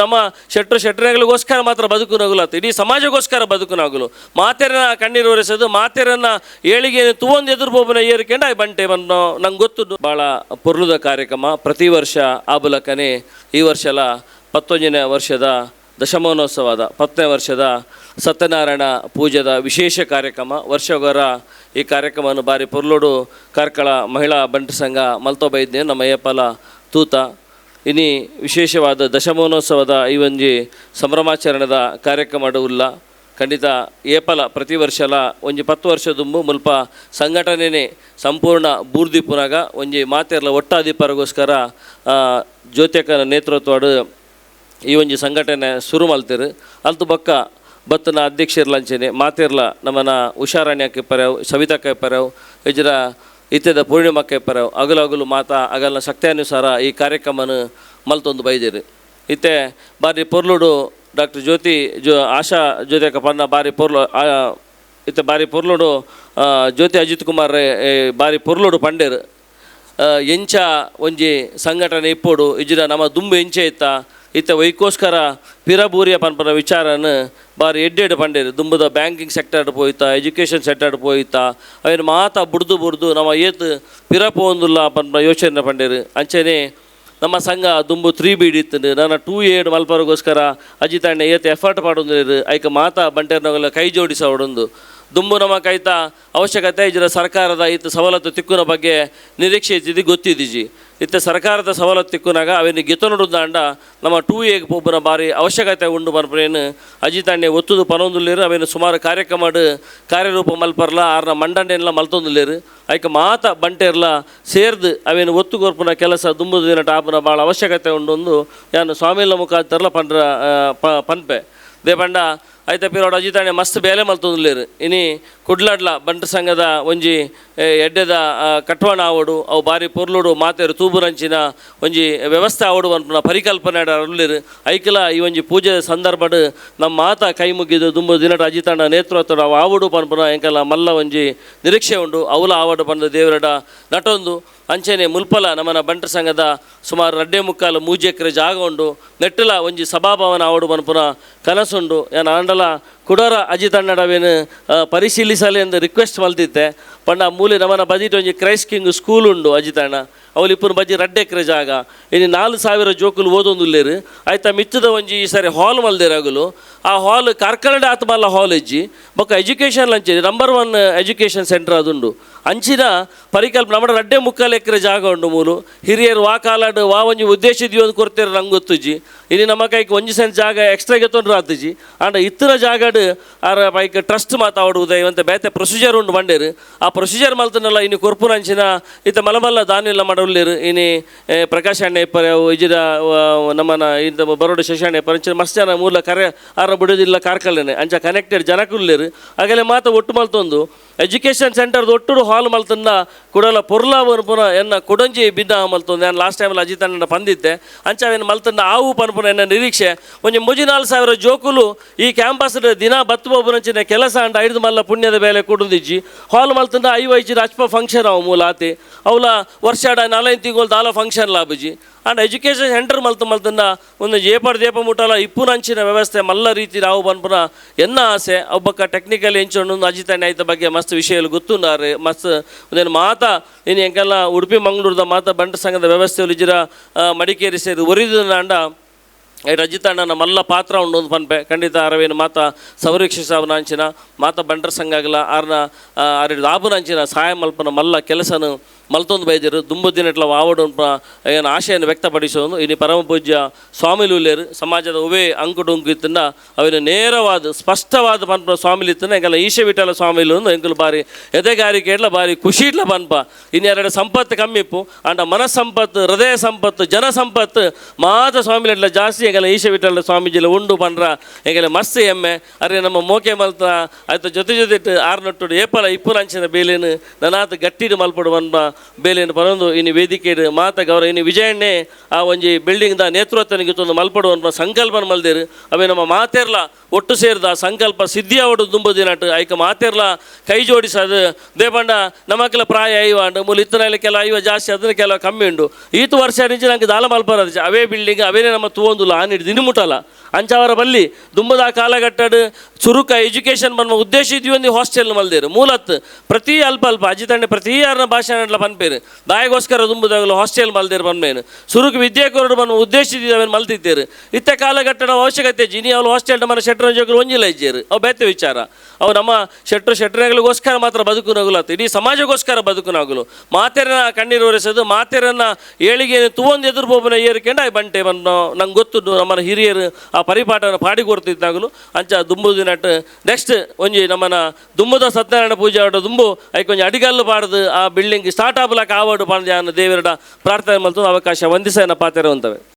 ನಮ್ಮ ಶೆಟ್ಟರೆಗಳಿಗೋಸ್ಕರ ಮಾತ್ರ ಬದುಕುನಾಗಲತ್ತು, ಇಡೀ ಸಮಾಜಕ್ಕೋಸ್ಕರ ಬದುಕುನಾಗಲು ಮಾತೆರನ್ನ ಕಣ್ಣೀರು ಒರೆಸೋದು, ಮಾತೆರನ್ನ ಏಳಿಗೆ ತೂವೊಂದು ಎದುರು ಬೋಬನ ಏರಿಕೆಂಡು ಆ ಬಂಟೆ ಬನ್ನು ನಂಗೆ ಗೊತ್ತು. ಭಾಳ ಪೊರ್ಲುದ ಕಾರ್ಯಕ್ರಮ ಪ್ರತಿ ವರ್ಷ ಆಬುಲಕ್ಕನೆ ಈ ವರ್ಷಲ 11ನೇ ವರ್ಷದ ದಶಮಾನೋತ್ಸವದ 10ನೇ ವರ್ಷದ ಸತ್ಯನಾರಾಯಣ ಪೂಜೆದ ವಿಶೇಷ ಕಾರ್ಯಕ್ರಮ. ವರ್ಷಗೊರ ಈ ಕಾರ್ಯಕ್ರಮವನ್ನು ಬಾರಿ ಪೊರ್ಲೋಡು ಕಾರ್ಕಳ ಮಹಿಳಾ ಬಂಟು ಸಂಘ ಮಲ್ತೊಬೈದ್ನೆ ನಮ್ಮ ಏಪಲ ತೂತ ಇನಿ ವಿಶೇಷವಾದ ದಶಮಾನೋತ್ಸವದ ಈ ಒಂಜಿ ಸಂಭ್ರಮಾಚರಣೆದ ಕಾರ್ಯಕ್ರಮ ಉಲ್ಲ. ಖಂಡಿತ ಏಪಲ ಪ್ರತಿ ವರ್ಷಲ ಒಂಜಿ 10 ವರ್ಷದುಂಬು ಮುಲ್ಪ ಸಂಘಟನೆನೇ ಸಂಪೂರ್ಣ ಬೂರ್ದಿಪುನಾಗ ಒಂಜಿ ಮಾತೆರ್ಲ ಒಟ್ಟಾದಿಪ್ಪರಗೋಸ್ಕರ ಜ್ಯೋತ್ಯಕ್ಕನ ನೇತೃತ್ವಡು ಈ ಒಂಜಿ ಸಂಘಟನೆ ಶುರು ಮಲ್ತಿರು. ಅಲ್ತು ಬೊಕ್ಕ ಬತ್ತನ ಅಧ್ಯಕ್ಷರ್ಲಂಚನೆ ಮಾತೆರ್ಲ ನಮ್ಮನ ಉಷಾರಾಣ್ಯಕ್ಕೆ ಪರ್ಯಾವ್, ಸವಿತಕ್ಕೆ ಪರ್ಯಾವ್, ಇಜ್ರ ಇತ್ಯದ ಪೂರ್ಣಿಮಕ್ಕೆ ಪರ್ಯಾವ್ ಅಗಲು ಮಾತಾ ಅಗಲ್ನ ಶಕ್ತಿಯಾನುಸಾರ ಈ ಕಾರ್ಯಕ್ರಮನ ಮಲ್ತೊಂದು ಬೈದಿರು. ಇತ್ತೆ ಬಾರಿ ಪೊರ್ಲುಡು ಡಾಕ್ಟರ್ ಆಶಾ ಜ್ಯೋತಿಕ ಪನ್ನ ಬಾರಿ ಇತ್ತೆ ಬಾರಿ ಪೊರ್ಲುಡು ಜ್ಯೋತಿ ಅಜಿತ್ ಕುಮಾರ್ ಬಾರಿ ಪೊರ್ಲುಡು ಪಂಡೇರು ಎಂಚ ಒಂಜಿ ಸಂಘಟನೆ ಇಪ್ಪೋಡು ಇಜ್ರ ನಮ್ಮ ದುಂಬು ಎಂಚೆ ಇತ್ತ ಇತ್ತ ವೈಕೋಸ್ಕರ ಪಿರಬೂರಿಯ ಪನ್ಪನ ವಿಚಾರನ ಬಾರಿ ಎಡ್ಡೆಡು ಪಂಡೇರು. ದುಂಬುದ ಬ್ಯಾಂಕಿಂಗ್ ಸೆಕ್ಟರ್ ಪೋಯ್ತಾ, ಎಜುಕೇಷನ್ ಸೆಕ್ಟರ್ ಪೋಯ್ತಾ ಅವನು ಮಾತಾ ಬುಡ್ದು ನಮ್ಮ ಏತ್ ಪಿರಪ ಒಂದುಲ್ಲ ಪನ್ಪನ ಯೋಚನೆ ಪಂಡೇರು. ಅಂಚನೆ ನಮ್ಮ ಸಂಘ ದುಂಬು 3B ಇತ್ತು ನಾನು 2A ಮಲ್ಪರಿಗೋಸ್ಕರ ಅಜಿತಾಣ್ಣ ಏತ್ ಎಫರ್ಟ್ ಮಾಡೋದು ಐಕ ಮಾತಾ ಬಂಟೆರ್ನಗಲ ಕೈ ಜೋಡಿಸೋಡೊಂದು ದುಂಬು ನಮ್ಮ ಕೈತ ಅವಶ್ಯಕತೆ ಇಜ್ರ ಸರ್ಕಾರದ ಇತ್ತು ಸವಲತ್ತು ತಿಕ್ಕುನ ಬಗ್ಗೆ ನಿರೀಕ್ಷೆ ಇದ್ದಿದ್ದು ಗೊತ್ತಿದ್ದೀಜಿ. ಇತ್ತ ಸರ್ಕಾರದ ಸವಲತ್ತು ತಿಕ್ಕುನಾಗ ಅವೇನು ಗೆತನೊಡುದಾಂಡ ನಮ್ಮ 2A ಪೋಪುನ ಬಾರಿ ಅವಶ್ಯಕತೆ ಉಂಡು ಬರ್ಪೇನು ಅಜಿತಾಣ್ಣೆ ಒತ್ತುದು ಪನೊಂದುಲ್ಲೇರು. ಅವೇನು ಸುಮಾರು ಕಾರ್ಯರೂಪ ಮಲ್ಪರ್ಲ ಆರ್ನ ಮಂಡಂಡೆಲ್ಲ ಮಲ್ತೊಂದುಲ್ಲೇರು. ಐಕ ಮಾತ ಬಂಟೆರ್ಲ ಸೇರ್ದು ಅವೇನು ಒತ್ತು ಕೊರ್ಪುನ ಕೆಲಸ ದುಂಬುದು ದಿನ ಟಾಪುನ ಭಾಳ ಅವಶ್ಯಕತೆ ಉಂಡೊಂದು ನಾನು ಸ್ವಾಮಿಲ ಮುಖಾಂತರಲ ಪನ್ಪೆ ದೇ ಪಂಡ ಐತ ಪಿರೋಡು ಅಜಿತಾಣೆ ಮಸ್ತ್ ಬೇಲೆ ಮಲ್ತೊಂದುಲ್ಲೇರು. ಇನಿ ಕುಡ್ಲಾಡ್ಲ ಬಂಟು ಸಂಘದ ಒಂಜಿ ಎಡ್ಡೆದ ಕಟ್ವಾಣ ಆವಡು ಅವು ಬಾರಿ ಪೊರ್ಲುಡು ಮಾತೆರು ತೂಬುರಂಚಿನ ಒಂಜಿ ವ್ಯವಸ್ಥೆ ಆವಡು ಅನ್ಪುನ ಪರಿಕಲ್ಪನೆ ಅರುಳೇರು. ಐಕಲ ಈ ಒಂಜಿ ಪೂಜೆ ಸಂದರ್ಭಡ್ ನಮ್ಮ ಮಾತ ಕೈ ಮುಗಿದು ದುಂಬು ದಿನಟ ಅಜಿತಾಂಡ ನೇತೃತ್ವ ಅವು ಆವಡು ಪನ್ಪುನ ಎಂಕಲ ಮಲ್ಲ ಒಂಜಿ ನಿರೀಕ್ಷೆ ಉಂಡು ಅವಲ ಆವಡು ಬಂದು ದೇವರಡ ನಟೊಂದು ಅಂಚನೆ ಮುಲ್ಪಲ ನಮ್ಮನ ಬಂಟು ಸಂಘದ ಸುಮಾರು 2.75 3 ಎಕರೆ ಜಾಗ ಉಂಡು. ನೆಟ್ಟಲ ಒಂಜಿ ಸಭಾಭವನ ಆವಡು ಪನ್ಪುನ ಕನಸುಂಡು. ನಾನು ಆಂಡಲ ಕುಡರ ಅಜಿತಣ್ಣಡವೇನು ಪರಿಶೀಲಿಸಲಿ ಎಂದು ರಿಕ್ವೆಸ್ಟ್ ಮಲ್ತಿದ್ದೆ. ಪಂಡ ಮೂಲೆ ನಮ್ಮನ ಬಜೆಟ್ ಒಂಜಿ ಕ್ರೈಸ್ಟ್ ಕಿಂಗ್ ಸ್ಕೂಲ್ ಉಂಡು ಅಜಿತಣ್ಣ ಅವಳು ಇಪ್ಪನ ಬಜ್ಜಿ 2 ಎಕರೆ ಜಾಗ ಇನ್ನು 4,000 ಜೋಕುಲು ಓದೊಂದುಲ್ಲೇರು. ಆಯ್ತಾ ಮಿತ್ತದ ಒಂಜಿ ಈ ಸರಿ ಹಾಲ್ ಮಲ್ದೇರಾಗಲು ಆ ಹಾಲ್ ಕಾರ್ಕಳದ ಆತ್ಮಲ್ಲ ಹಾಲ್ ಇಜ್ಜಿ ಬೊಕ್ಕ ಎಜುಕೇಷನ್ ಲಂಚಿ ನಂಬರ್ 1 ಎಜುಕೇಷನ್ ಸೆಂಟರ್ ಅದುಂಡು. ಅಂಚಿನ ಪರಿಕಲ್ಪನೆ ನಮ್ಮ 2.75 ಎಕರೆ ಜಾಗ ಉಂಡು. ಮೂಲು ಹಿರಿಯರು ಕಾಲಾಡು ಒಂಜಿ ಉದ್ದೇಶದ ಒಂದು ಕೊಡ್ತಾರೆ ನಂಗೆ ಗೊತ್ತುಜಿ. ಇನ್ನು ನಮ್ಮ ಕೈಗೆ 1 ಸೆಂಟ್ ಜಾಗ ಎಕ್ಸ್ಟ್ರಾ ಗೆತ್ತೊಂಡ್ರು ಆತಜಿ ಅಂಡ ಇತ್ತರ ಜಾಗಡು ಆರ ಬೈಕ್ ಟ್ರಸ್ಟ್ ಮಾತಾಡುವುದೇ ಇವಂತ ಬೇತೆ ಪ್ರೊಸೀಜರ್ ಉಂಡು ಬಂಡೇರು. ಆ ಪ್ರೊಸೀಜರ್ ಮಲ್ತನಲ್ಲ ಇನ್ನು ಕೊರ್ಪುರಂಚಿನ ಇತ್ತ ಮಲಮಲ್ಲ ದಾನಿಲ್ಲ ಮಾಡಲ್ಲೇರು. ಇನ್ನು ಪ್ರಕಾಶ್ ಅಣ್ಣ ಎಪ್ಪರವು ಇಜಿದ ನಮ್ಮನ ಇಂಥ ಬರೋಡು ಶಶಾಣೆ ಪರಂಚಿನ ಮಸ್ತ್ ಜನ ಮೂಲ ಕರೆ ಆರ ಬಿಡೋದಿಲ್ಲ ಕಾರ್ಕಲ್ಲೇನೆ ಅಂಚ ಕನೆಕ್ಟೆಡ್ ಜನಕ್ಕುಲ್ಲೇರು. ಆಗಲೇ ಮಾತ ಒಟ್ಟು ಮಲ್ತೊಂದು ಎಜುಕೇಷನ್ ಸೆಂಟರ್ದು ಒಟ್ಟು ಹಾಲ್ ಮಲ್ತನ್ನ ಕುಡಲ ಪೊರ್ಲ ಪನ್ಪುನ ಎನ್ನ ಕುಡಂಜಿ ಬಿದ್ದ ಮಲ್ತೊಂದು. ನಾನು ಲಾಸ್ಟ್ ಟೈಮಲ್ಲಿ ಅಜಿತಣ್ಣ ಬಂದಿದ್ದೆ ಅಂಚ ಅವೇನು ಮಲ್ತನ್ನ ಆವು ಪನ್ಪುನ ಎನ್ನ ನಿರೀಕ್ಷೆ ಒಂಜಿ 34,000 ಜೋಕುಲು ಈ ಕ್ಯಾಂಪಸ್ ದಿನ ಬತ್ತುಬೋಬುನಂಚಿನ ಕೆಲಸ ಅಂಡ ಐದು ಮಲ್ಲ ಪುಣ್ಯದ ಬೇಲೆ ಕುಡಿದಿಜ್ಜಿ ಹಾಲ್ ಮಲ್ತನ್ನ 5 ಅಚ್ಪ ಫಂಕ್ಷನ್ ಅವು ಮೂಲ ಆತಿ ಅವಳ ವರ್ಷ 4 ತಿಂಗಳು ದಾಲ ಫಂಕ್ಷನ್ ಲಾಭಜಿ ಅಂಡ್ ಎಜುಕೇಷನ್ ಸೆಂಟರ್ ಮಲ್ತನ್ನ ಒಂದು ದೇಪ ಮುಟ್ಟಲ ಇಪ್ಪುನಂಚಿನ ವ್ಯವಸ್ಥೆ ಮಲ್ಲ ರೀತಿ ನಾವು ಬಂದ್ಪುನ ಎನ್ನ ಆಸೆ ಒಬ್ಬಕ್ಕ ಟೆಕ್ನಿಕಲ್ ಎಂಚೊಂಡು ಅಜಿತಣ್ಣ ಐತ ಬಗ್ಗೆ ಮಸ್ತ್ ವಿಷಯಗಳು ಗೊತ್ತುಂಡಾರೆ ಮಸ್ತ್ ಒಂದೇನು ಮಾತಾ ಇನ್ನು ಎಂಕೆಲ್ಲ ಉಡುಪಿ ಮಂಗಳೂರದ ಮಾತಾ ಬಂಟ ಸಂಘದ ವ್ಯವಸ್ಥೆಯಲ್ಲಿ ಇಜ್ಜಿರ ಮಡಿಕೇರಿ ಸೇರಿ ಒರಿದ ಅಂಡ ಅಜಿತಣ್ಣನ ಮಲ್ಲ ಪಾತ್ರ ಉಂಡು ಒಂದು ಪನ್ಪೆ ಖಂಡಿತ ಅರವೇನು ಮಾತಾ ಸಂರಕ್ಷಿಸಾವನಾಂಚಿನ ಮಾತಾ ಬಂಟರ ಸಂಘ ಆಗಲ ಆರ್ನ ಆಬುನಂಚಿನ ಸಹಾಯ ಮಲ್ಪನ ಮಲ್ಲ ಕೆಲಸನು ಮಲ್ತೊಂದು ಬೈದಿರು. ದುಂಬು ದಿನಟ್ಲ ಆವಡು ಏನು ಆಶೆಯನ್ನು ವ್ಯಕ್ತಪಡಿಸೋದು ಇನ್ನು ಪರಮ ಪೂಜ್ಯ ಸ್ವಾಮಿಲುಲ್ಲೇರು ಸಮಾಜದ ಉವೇ ಅಂಕುಡುಂಕು ಇತ್ತನ್ನ ಅವೇನು ನೇರವಾದ ಸ್ಪಷ್ಟವಾದ ಪನ್ಪ ಸ್ವಾಮಿಲಿತ್ತನ ಎಂಕಲ್ಲ ಈಶ ವಿಠಲ ಸ್ವಾಮಿಲು ಎಂಕಲು ಬಾರಿ ಎದೆಗಾರಿಕೆ ಇಟ್ಲ ಬಾರಿ ಖುಷಿ ಇಟ್ಲ ಪನ್ಪ. ಇನ್ನೆರಡು ಸಂಪತ್ತು ಕಮ್ಮಿಪ್ಪು ಅಂಡ ಮನಸ್ಸಂಪತ್ತು ಹೃದಯ ಸಂಪತ್ತು ಜನ ಸಂಪತ್ತು ಮಾತ ಸ್ವಾಮಿಲಿಟ್ಲ ಜಾಸ್ತಿ ಎಂಕಲ್ಲ ಈಶ ವಿಠಲ ಸ್ವಾಮೀಜಿಲ ಉಂಡು ಪನ್ರ ಎಂಕಲ್ಲ ಮಸ್ತ್ ಎಮ್ಮೆ ಅರೆ ನಮ್ಮ ಮೋಕೆ ಮಲ್ತ ಆಯ್ತು ಜೊತೆ ಆರ್ನೊಟ್ಟು ಏಪಲ ಇಪ್ಪುನಂಚಿನ ಬೇಲೇನು ನನಾತ ಗಟ್ಟಿಡು ಮಲ್ಪಡು ಪನ್ಪ ಬೇಲೆಯನ್ನು ಪರೊಂದು ಇನ್ನು ವೇದಿಕೆ ಮಾತ ಗೌರವ ಇನ್ನು ವಿಜಯಣ್ಣೆ ಆ ಒಂಜಿ ಬಿಲ್ಡಿಂಗ್ದ ನೇತೃತ್ವನಿಗೆ ತಂದು ಮಲ್ಪಡುವ ಸಂಕಲ್ಪನ ಮಲ್ದೇರು ಅವೇ ನಮ್ಮ ಮಾತೇರ್ಲ ಒಟ್ಟು ಸೇರಿದ ಸಂಕಲ್ಪ ಸಿದ್ಧಿಯ ಒಡು ದುಂಬುದಿನಟ್ಟು ಐಕ ಮಾತೇರ್ಲ ಕೈ ಜೋಡಿಸೋದು ದೇಪಂಡ ನಮಕ್ಕೆಲ್ಲ ಪ್ರಾಯ ಐವ ಅಂಡು ಮೂಲ ಇತ್ತನಲ್ಲಿ ಕೆಲ ಐವ ಜಾಸ್ತಿ ಅದನ್ನ ಕೆಲ ಕಮ್ಮಿ ಉಂಡು ಈತು ವರ್ಷ ನಿಂಚೆ ನಂಗೆ ದಾಲ ಮಲ್ಪರದು ಅವೇ ಬಿಲ್ಡಿಂಗ್ ಅವೇ ನಮ್ಮ ತೂವೊಂದುಲ್ಲ ಆನಿಡು ದಿನಮುಟ್ಟಲ್ಲ ಅಂಚವರ ಬಲ್ಲಿ ದುಂಬದ ಕಾಲಘಟ್ಟಡು ಚುರುಕ ಎಜುಕೇಷನ್ ಬನ್ಮ ಉದ್ದೇಶ ಇದ್ವಿ ಒಂದು ಹಾಸ್ಟೆಲ್ ಮಲ್ದೇರು ಮೂಲತ್ ಪ್ರತಿ ಅಲ್ಪ ಅಲ್ಪ ಅಜಿತಂಡೆ ಪ್ರತಿ ಯಾರನ್ನ ಭಾಷಣ ಪನ್ಪೇರು ದಾಯಗೋಸ್ಕರ ದುಂಬುದಾಗಲು ಹಾಸ್ಟೆಲ್ ಮಲ್ದೇರು ಬನ್ಮೇನು ಸುರುಕು ವಿದ್ಯೆ ಕೊರಡು ಬನ್ಮ ಉದ್ದೇಶ ಇದ್ವಿ ಮಲ್ತಿದ್ದೇರು ಇತ್ತ ಕಾಲಘಟ್ಟದ ಅವಶ್ಯಕತೆ ಜಿನಿ ಅವಳು ಹಾಸ್ಟೆಲ್ ಮನ ಶೆಟ್ರ ಜೋಗಲು ಒಂಜಿಲ್ಲ ಇಜ್ಜೇರು ಅವು ಬೇತೆ ವಿಚಾರ ಅವು ನಮ್ಮ ಶೆಟ್ರಗಳಿಗೋಸ್ಕರ ಮಾತ್ರ ಬದುಕುನಾಗುಲತ್ತು ಇಡೀ ಸಮಾಜಗೋಸ್ಕರ ಬದುಕುನಾಗುಲು ಮಾತೆರನ್ನ ಕಣ್ಣೀರು ಒರೆಸೋದು ಮಾತೆರನ್ನ ಏಳಿಗೆ ತೂವೊಂದು ಎದುರು ಬೋಬನ ಏರಿಕೆಂಡು ಆ ಬಂಟೆ ಬನ್ನು ನಂಗೆ ಗೊತ್ತು ನಮ್ಮನ ಹಿರಿಯರು ಆ ಪರಿಪಾಠನ ಪಾಡಿ ಕೊಡ್ತಿದ್ದಾಗಲು ಅಂಚ ದುಂಬುದಿನಟ್ಟು ನೆಕ್ಸ್ಟ್ ಒಂಜಿ ನಮ್ಮನ ದುಂಬುದ ಸತ್ಯನಾರಾಯಣ ಪೂಜೆ ಆಡ ದುಂಬು ಐಕ್ ಒಂಜಿ ಅಡಿಗಲ್ಲು ಪಾಡ್ದು ಆ ಬಿಲ್ಡಿಂಗ್ ಸ್ಟಾರ್ಟ್ ಆಗ್ಲಕ್ಕ ಆವಡು ಪಂಡ ದೇವರ ಪ್ರಾರ್ಥನೆ ಮಲ್ತು ಅವಕಾಶ ವಂದಿಸ ಪಾತೆರ ಅಂತವೆ.